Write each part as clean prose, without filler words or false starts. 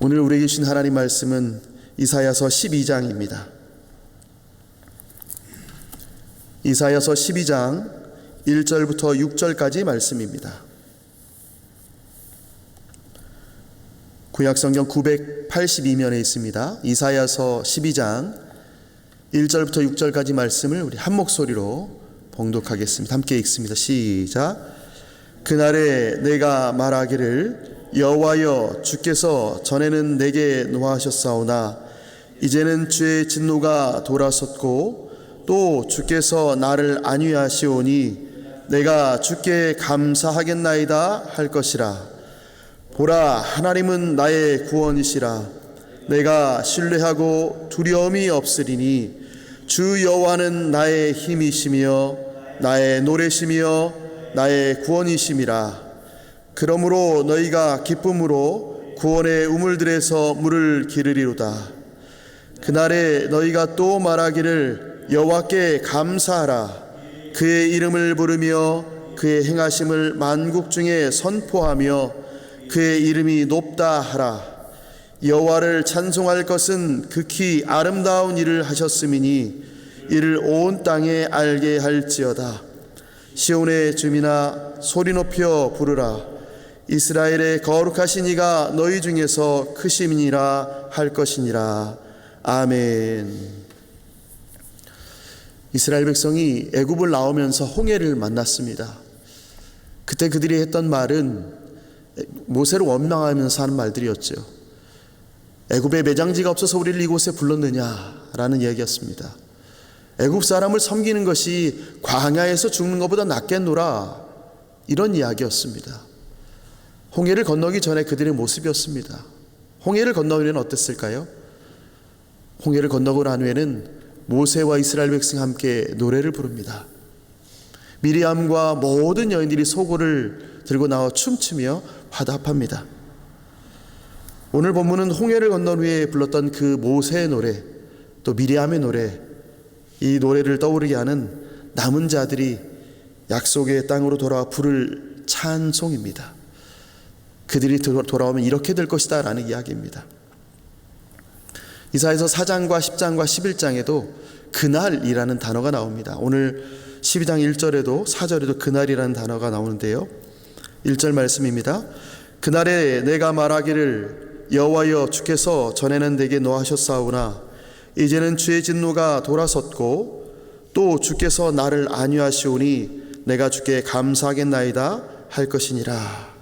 오늘 우리에게 주신 하나님 말씀은 이사야서 12장입니다. 이사야서 12장 1절부터 6절까지 말씀입니다. 구약성경 982면에 있습니다. 이사야서 12장 1절부터 6절까지 말씀을 우리 한 목소리로 봉독하겠습니다. 함께 읽습니다. 시작. 그날에 내가 말하기를 여호와여 주께서 전에는 내게 노하셨사오나 이제는 주의 진노가 돌아섰고 또 주께서 나를 안위하시오니 내가 주께 감사하겠나이다 할 것이라. 보라, 하나님은 나의 구원이시라. 내가 신뢰하고 두려움이 없으리니 주 여호와는 나의 힘이시며 나의 노래시며 나의 구원이심이라. 그러므로 너희가 기쁨으로 구원의 우물들에서 물을 기르리로다. 그날에 너희가 또 말하기를 여호와께 감사하라. 그의 이름을 부르며 그의 행하심을 만국 중에 선포하며 그의 이름이 높다 하라. 여호와를 찬송할 것은 극히 아름다운 일을 하셨음이니 이를 온 땅에 알게 할지어다. 시온의 주민아 소리 높여 부르라. 이스라엘의 거룩하신 이가 너희 중에서 크심이니라 할 것이니라. 아멘. 이스라엘 백성이 애굽을 나오면서 홍해를 만났습니다. 그때 그들이 했던 말은 모세를 원망하면서 하는 말들이었죠. 애굽에 매장지가 없어서 우리를 이곳에 불렀느냐라는 이야기였습니다. 애굽 사람을 섬기는 것이 광야에서 죽는 것보다 낫겠노라, 이런 이야기였습니다. 홍해를 건너기 전에 그들의 모습이었습니다. 홍해를 건너기는 어땠을까요? 홍해를 건너고 난 후에는 모세와 이스라엘 백성이 함께 노래를 부릅니다. 미리암과 모든 여인들이 소고를 들고 나와 춤추며 화답합니다. 오늘 본문은 홍해를 건넌 후에 불렀던 그 모세의 노래, 또 미리암의 노래, 이 노래를 떠오르게 하는 남은 자들이 약속의 땅으로 돌아와 부를 찬송입니다. 그들이 돌아오면 이렇게 될 것이다 라는 이야기입니다. 이사야서 4장과 10장과 11장에도 그날이라는 단어가 나옵니다. 오늘 12장 1절에도 4절에도 그날이라는 단어가 나오는데요, 1절 말씀입니다. 그날에 내가 말하기를 여호와여 주께서 전에는 내게 노하셨사오나 이제는 주의 진노가 돌아섰고 또 주께서 나를 안위하시오니 내가 주께 감사하겠나이다 할 것이니라.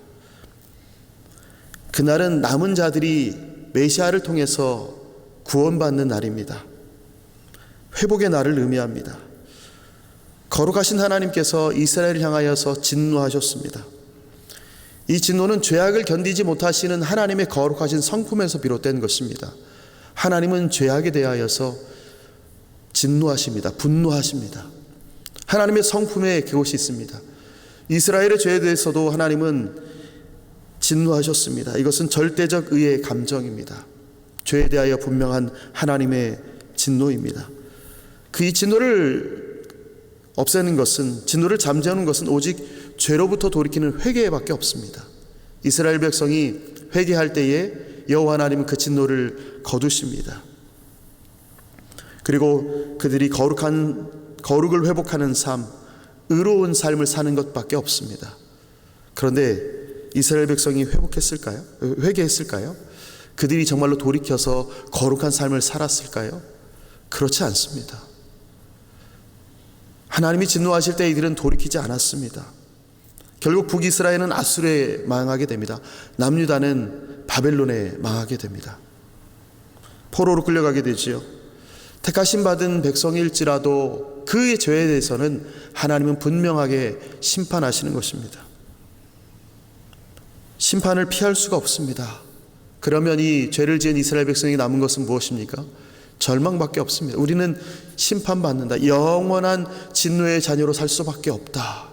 그날은 남은 자들이 메시아를 통해서 구원받는 날입니다. 회복의 날을 의미합니다. 거룩하신 하나님께서 이스라엘을 향하여서 진노하셨습니다. 이 진노는 죄악을 견디지 못하시는 하나님의 거룩하신 성품에서 비롯된 것입니다. 하나님은 죄악에 대하여서 진노하십니다. 분노하십니다. 하나님의 성품에 그것이 있습니다. 이스라엘의 죄에 대해서도 하나님은 진노하셨습니다. 이것은 절대적 의의 감정입니다. 죄에 대하여 분명한 하나님의 진노입니다. 그 이 진노를 없애는 것은, 진노를 잠재우는 것은 오직 죄로부터 돌이키는 회개밖에 없습니다. 이스라엘 백성이 회개할 때에 여호와 하나님은 그 진노를 거두십니다. 그리고 그들이 거룩을 회복하는 삶, 의로운 삶을 사는 것밖에 없습니다. 그런데 이스라엘 백성이 회개했을까요? 그들이 정말로 돌이켜서 거룩한 삶을 살았을까요? 그렇지 않습니다. 하나님이 진노하실 때 이들은 돌이키지 않았습니다. 결국 북이스라엘은 아수르에 망하게 됩니다. 남유다는 바벨론에 망하게 됩니다. 포로로 끌려가게 되지요. 택하심 받은 백성일지라도 그의 죄에 대해서는 하나님은 분명하게 심판하시는 것입니다. 심판을 피할 수가 없습니다. 그러면 이 죄를 지은 이스라엘 백성이 남은 것은 무엇입니까? 절망밖에 없습니다. 우리는 심판받는다, 영원한 진노의 자녀로 살 수밖에 없다.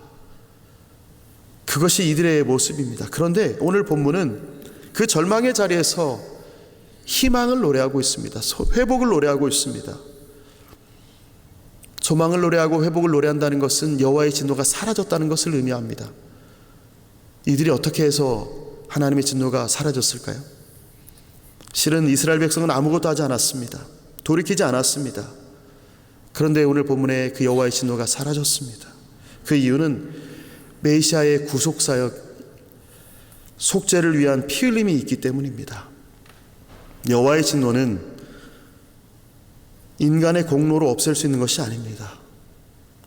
그것이 이들의 모습입니다. 그런데 오늘 본문은 그 절망의 자리에서 희망을 노래하고 있습니다. 회복을 노래하고 있습니다. 소망을 노래하고 회복을 노래한다는 것은 여호와의 진노가 사라졌다는 것을 의미합니다. 이들이 어떻게 해서 하나님의 진노가 사라졌을까요? 실은 이스라엘 백성은 아무것도 하지 않았습니다. 돌이키지 않았습니다. 그런데 오늘 본문에 그 여호와의 진노가 사라졌습니다. 그 이유는 메시아의 구속사역, 속죄를 위한 피 흘림이 있기 때문입니다. 여호와의 진노는 인간의 공로로 없앨 수 있는 것이 아닙니다.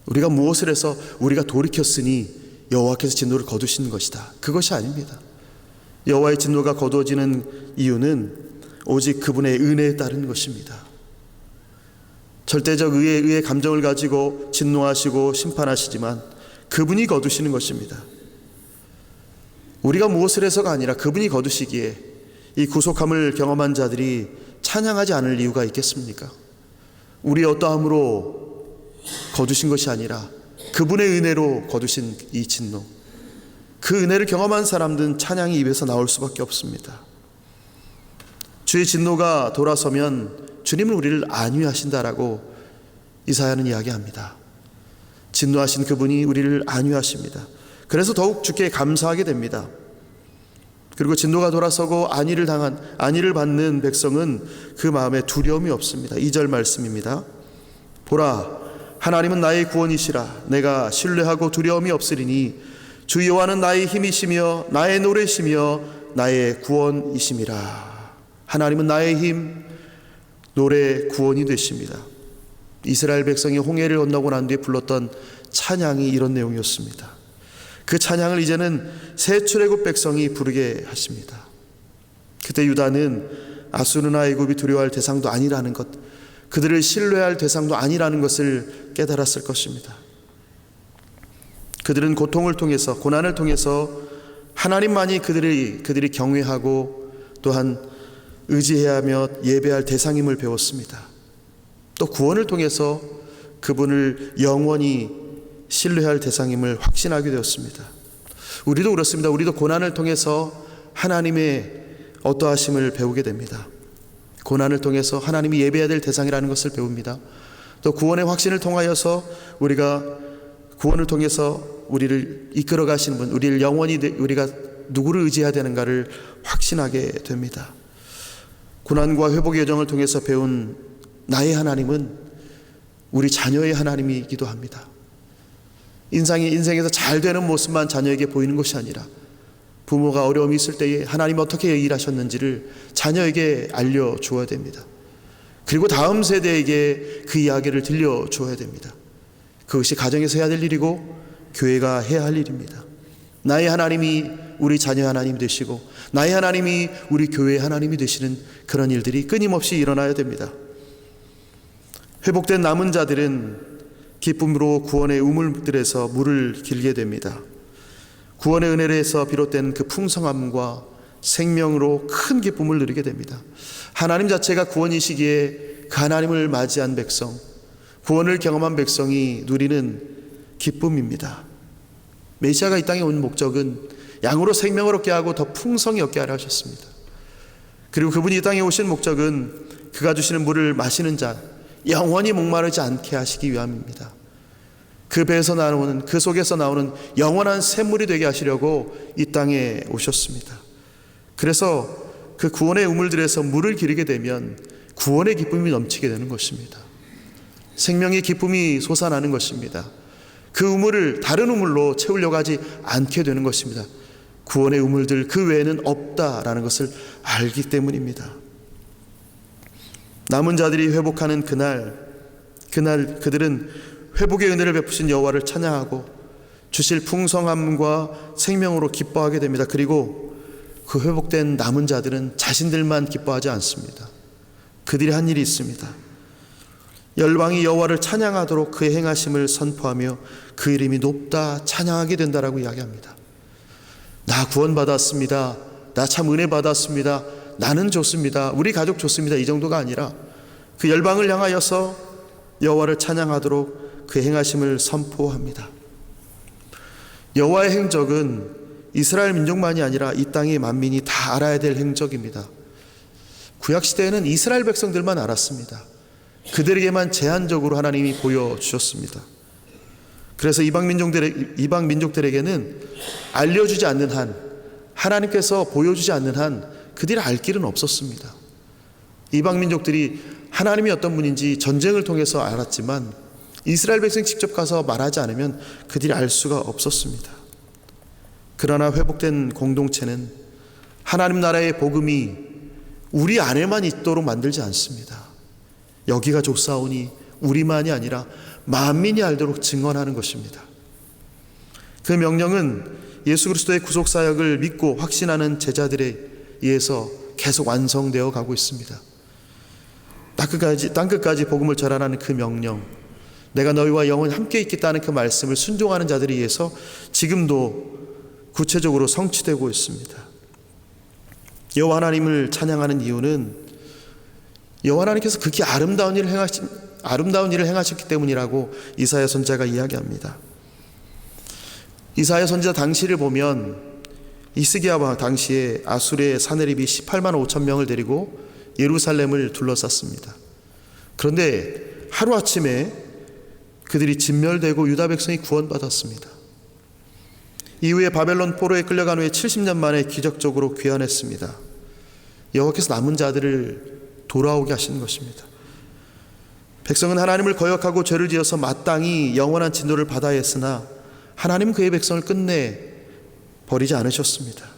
우리가 무엇을 해서 우리가 돌이켰으니 여호와께서 진노를 거두시는 것이다, 그것이 아닙니다. 여호와의 진노가 거두어지는 이유는 오직 그분의 은혜에 따른 것입니다. 절대적 의의 감정을 가지고 진노하시고 심판하시지만 그분이 거두시는 것입니다. 우리가 무엇을 해서가 아니라 그분이 거두시기에 이 구속함을 경험한 자들이 찬양하지 않을 이유가 있겠습니까? 우리의 어떠함으로 거두신 것이 아니라 그분의 은혜로 거두신 이 진노, 그 은혜를 경험한 사람들은 찬양이 입에서 나올 수밖에 없습니다. 주의 진노가 돌아서면 주님은 우리를 안위하신다라고 이사야는 이야기합니다. 진노하신 그분이 우리를 안위하십니다. 그래서 더욱 주께 감사하게 됩니다. 그리고 진노가 돌아서고 안위를 받는 백성은 그 마음에 두려움이 없습니다. 2절 말씀입니다. 보라, 하나님은 나의 구원이시라. 내가 신뢰하고 두려움이 없으리니 주 여호와는 나의 힘이시며 나의 노래시며 나의 구원이심이라. 하나님은 나의 힘, 노래, 구원이 되십니다. 이스라엘 백성이 홍해를 건너고 난 뒤에 불렀던 찬양이 이런 내용이었습니다. 그 찬양을 이제는 새 출애굽 백성이 부르게 하십니다. 그때 유다는 아수르나 애굽이 두려워할 대상도 아니라는 것, 그들을 신뢰할 대상도 아니라는 것을 깨달았을 것입니다. 그들은 고통을 통해서, 고난을 통해서 하나님만이 그들이 경외하고 또한 의지해야 하며 예배할 대상임을 배웠습니다. 또 구원을 통해서 그분을 영원히 신뢰할 대상임을 확신하게 되었습니다. 우리도 그렇습니다. 우리도 고난을 통해서 하나님의 어떠하심을 배우게 됩니다. 고난을 통해서 하나님이 예배해야 될 대상이라는 것을 배웁니다. 또 구원의 확신을 통하여서 우리가 구원을 통해서 우리를 이끌어 가시는 분, 우리를 영원히 우리가 누구를 의지해야 되는가를 확신하게 됩니다. 고난과 회복의 여정을 통해서 배운 나의 하나님은 우리 자녀의 하나님이기도 합니다. 인생에서 잘 되는 모습만 자녀에게 보이는 것이 아니라 부모가 어려움이 있을 때에 하나님이 어떻게 일하셨는지를 자녀에게 알려주어야 됩니다. 그리고 다음 세대에게 그 이야기를 들려줘야 됩니다. 그것이 가정에서 해야 될 일이고 교회가 해야 할 일입니다. 나의 하나님이 우리 자녀 하나님 되시고 나의 하나님이 우리 교회의 하나님이 되시는 그런 일들이 끊임없이 일어나야 됩니다. 회복된 남은 자들은 기쁨으로 구원의 우물들에서 물을 길게 됩니다. 구원의 은혜에서 비롯된 그 풍성함과 생명으로 큰 기쁨을 누리게 됩니다. 하나님 자체가 구원이시기에 그 하나님을 맞이한 백성, 구원을 경험한 백성이 누리는 기쁨입니다. 메시아가 이 땅에 온 목적은 양으로 생명을 얻게 하고 더 풍성히 얻게 하려 하셨습니다. 그리고 그분이 이 땅에 오신 목적은 그가 주시는 물을 마시는 자, 영원히 목마르지 않게 하시기 위함입니다. 그 배에서 나오는, 그 속에서 나오는 영원한 샘물이 되게 하시려고 이 땅에 오셨습니다. 그래서 그 구원의 우물들에서 물을 기르게 되면 구원의 기쁨이 넘치게 되는 것입니다. 생명의 기쁨이 솟아나는 것입니다. 그 우물을 다른 우물로 채우려고 하지 않게 되는 것입니다. 구원의 우물들 그 외에는 없다라는 것을 알기 때문입니다. 남은 자들이 회복하는 그날 그들은 회복의 은혜를 베푸신 여호와를 찬양하고 주실 풍성함과 생명으로 기뻐하게 됩니다. 그리고 그 회복된 남은 자들은 자신들만 기뻐하지 않습니다. 그들이 한 일이 있습니다. 열방이 여호와를 찬양하도록 그의 행하심을 선포하며 그 이름이 높다 찬양하게 된다라고 이야기합니다. 나 구원받았습니다. 나 참 은혜 받았습니다. 나는 좋습니다. 우리 가족 좋습니다. 이 정도가 아니라 그 열방을 향하여서 여호와를 찬양하도록 그의 행하심을 선포합니다. 여호와의 행적은 이스라엘 민족만이 아니라 이 땅의 만민이 다 알아야 될 행적입니다. 구약시대에는 이스라엘 백성들만 알았습니다. 그들에게만 제한적으로 하나님이 보여주셨습니다. 그래서 이방 민족들에게는 알려주지 않는 한, 하나님께서 보여주지 않는 한 그들이 알 길은 없었습니다. 이방 민족들이 하나님이 어떤 분인지 전쟁을 통해서 알았지만 이스라엘 백성이 직접 가서 말하지 않으면 그들이 알 수가 없었습니다. 그러나 회복된 공동체는 하나님 나라의 복음이 우리 안에만 있도록 만들지 않습니다. 여기가 좁사오니 우리만이 아니라 만민이 알도록 증언하는 것입니다. 그 명령은 예수 그리스도의 구속사역을 믿고 확신하는 제자들에 의해서 계속 완성되어 가고 있습니다. 땅끝까지 복음을 전하라는 그 명령, 내가 너희와 영원히 함께 있겠다는 그 말씀을 순종하는 자들에 의해서 지금도 구체적으로 성취되고 있습니다. 여호와 하나님을 찬양하는 이유는 여호와 하나님께서 극히 아름다운 일을 행하셨기 때문이라고 이사야 선지자가 이야기합니다. 이사야 선지자 당시를 보면 히스기야 왕 당시에 아수르의 사내립이 18만 5천 명을 데리고 예루살렘을 둘러쌌습니다. 그런데 하루아침에 그들이 진멸되고 유다 백성이 구원받았습니다. 이후에 바벨론 포로에 끌려간 후에 70년 만에 기적적으로 귀환했습니다. 여호와께서 남은 자들을 돌아오게 하신 것입니다. 백성은 하나님을 거역하고 죄를 지어서 마땅히 영원한 진노를 받아야 했으나 하나님은 그의 백성을 끝내 버리지 않으셨습니다.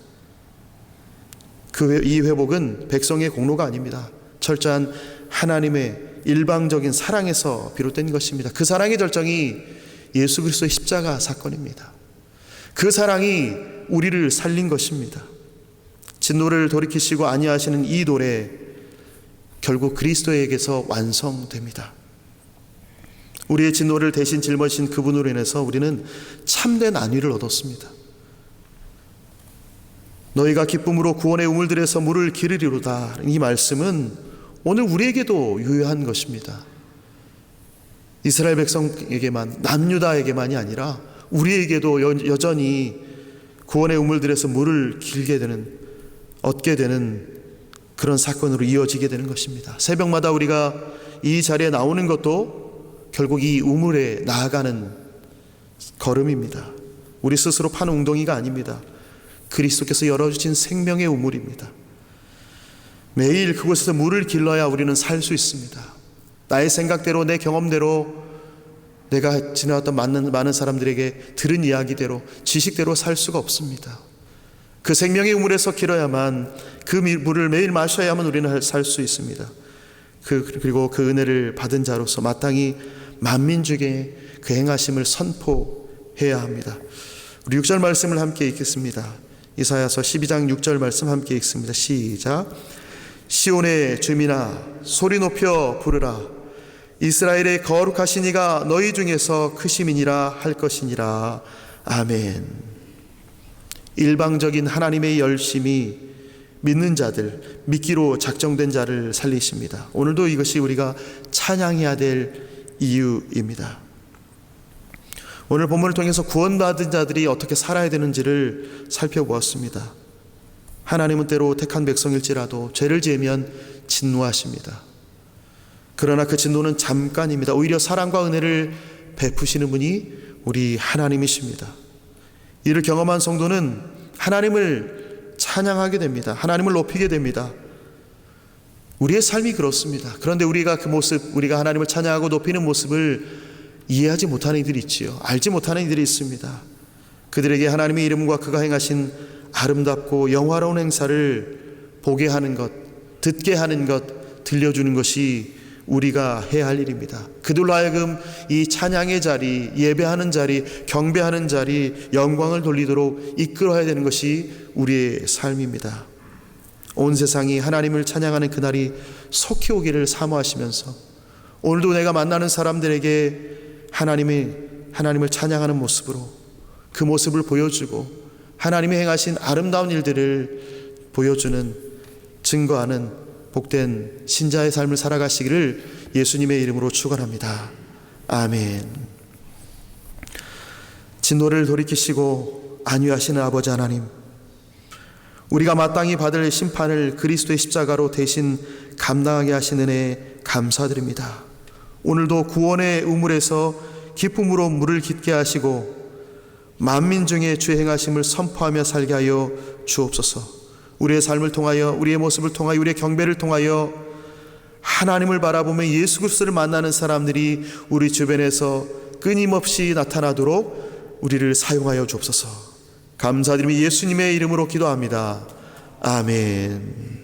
이 회복은 백성의 공로가 아닙니다. 철저한 하나님의 일방적인 사랑에서 비롯된 것입니다. 그 사랑의 절정이 예수 그리스도의 십자가 사건입니다. 그 사랑이 우리를 살린 것입니다. 진노를 돌이키시고 안위하시는 이 노래, 결국 그리스도에게서 완성됩니다. 우리의 진노를 대신 짊어지신 그분으로 인해서 우리는 참된 안위를 얻었습니다. 너희가 기쁨으로 구원의 우물들에서 물을 기르리로다. 이 말씀은 오늘 우리에게도 유효한 것입니다. 이스라엘 백성에게만, 남유다에게만이 아니라 우리에게도 여전히 구원의 우물들에서 물을 얻게 되는 그런 사건으로 이어지게 되는 것입니다. 새벽마다 우리가 이 자리에 나오는 것도 결국 이 우물에 나아가는 걸음입니다. 우리 스스로 파는 웅덩이가 아닙니다. 그리스도께서 열어주신 생명의 우물입니다. 매일 그곳에서 물을 길러야 우리는 살 수 있습니다. 나의 생각대로, 내 경험대로, 내가 지나왔던 많은 사람들에게 들은 이야기대로, 지식대로 살 수가 없습니다. 그 생명의 우물에서 길어야만, 그 물을 매일 마셔야만 우리는 살 수 있습니다. 그리고 그 은혜를 받은 자로서 마땅히 만민중에 그 행하심을 선포해야 합니다. 우리 6절 말씀을 함께 읽겠습니다. 이사야서 12장 6절 말씀 함께 읽습니다. 시작. 시온의 주민아, 소리 높여 부르라. 이스라엘의 거룩하신 이가 너희 중에서 크심이니라 할 것이니라. 아멘. 일방적인 하나님의 열심이 믿는 자들, 믿기로 작정된 자를 살리십니다. 오늘도 이것이 우리가 찬양해야 될 이유입니다. 오늘 본문을 통해서 구원받은 자들이 어떻게 살아야 되는지를 살펴보았습니다. 하나님은 때로 택한 백성일지라도 죄를 지으면 진노하십니다. 그러나 그 진노는 잠깐입니다. 오히려 사랑과 은혜를 베푸시는 분이 우리 하나님이십니다. 이를 경험한 성도는 하나님을 찬양하게 됩니다. 하나님을 높이게 됩니다. 우리의 삶이 그렇습니다. 그런데 우리가 그 모습, 우리가 하나님을 찬양하고 높이는 모습을 이해하지 못하는 이들이 있지요. 알지 못하는 이들이 있습니다. 그들에게 하나님의 이름과 그가 행하신 아름답고 영화로운 행사를 보게 하는 것, 듣게 하는 것, 들려주는 것이 우리가 해야 할 일입니다. 그들로 하여금 이 찬양의 자리, 예배하는 자리, 경배하는 자리, 영광을 돌리도록 이끌어야 되는 것이 우리의 삶입니다. 온 세상이 하나님을 찬양하는 그날이 속히 오기를 사모하시면서 오늘도 내가 만나는 사람들에게 하나님을 찬양하는 모습으로 그 모습을 보여주고 하나님이 행하신 아름다운 일들을 보여주는, 증거하는 복된 신자의 삶을 살아가시기를 예수님의 이름으로 축원합니다. 아멘. 진노를 돌이키시고 안위하시는 아버지 하나님, 우리가 마땅히 받을 심판을 그리스도의 십자가로 대신 감당하게 하신 은혜 감사드립니다. 오늘도 구원의 우물에서 기쁨으로 물을 깊게 하시고 만민 중에 주의 행하심을 선포하며 살게 하여 주옵소서. 우리의 삶을 통하여, 우리의 모습을 통하여, 우리의 경배를 통하여 하나님을 바라보며 예수 그리스도를 만나는 사람들이 우리 주변에서 끊임없이 나타나도록 우리를 사용하여 주옵소서. 감사드리며 예수님의 이름으로 기도합니다. 아멘.